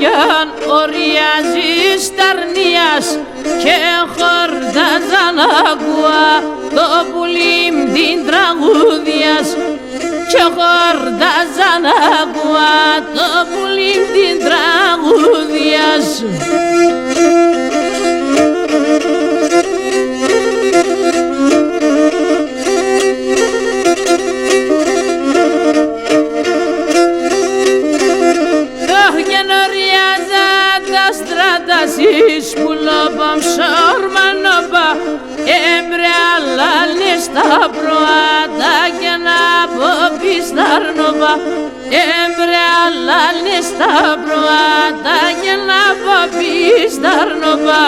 Παναγιάν οριάζεις ταρνίας και χορτάζαν ακούα το πουλίμ την τραγούδιας και χορτάζαν ακούα το πουλίμ την τραγούδιας. Σεις που λόπαμ σορμανόπα έμπρε αλλά λίστα προάτα και να πω πισταρνόπα έμπρε αλλά λίστα προάτα και να πω πισταρνόπα.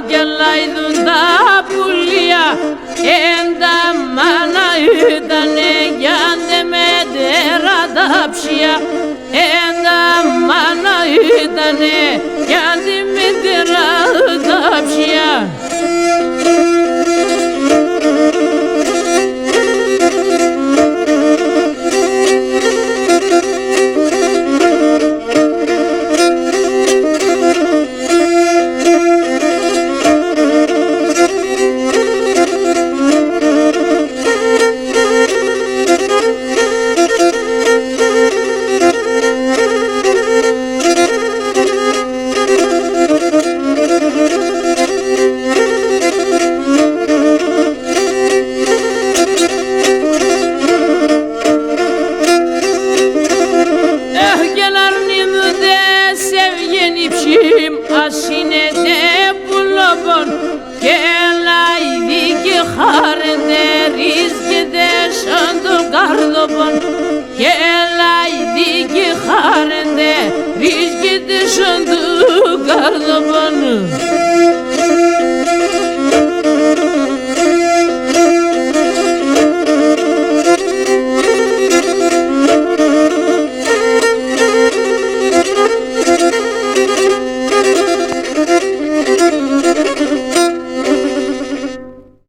Και λαϊδούν τα πουλία έντα μάνα ήτανε κι αν δε μέτερα τα ψία έντα μάνα ήτανε κι αν δε μέτερα τα ψία. Ασύνεται πουλόπον και λαϊδί και χάρεντε ρίσκεται σαν το καρδόπον και λαϊδί και χάρεντε ρίσκεται σαν το καρδόπον.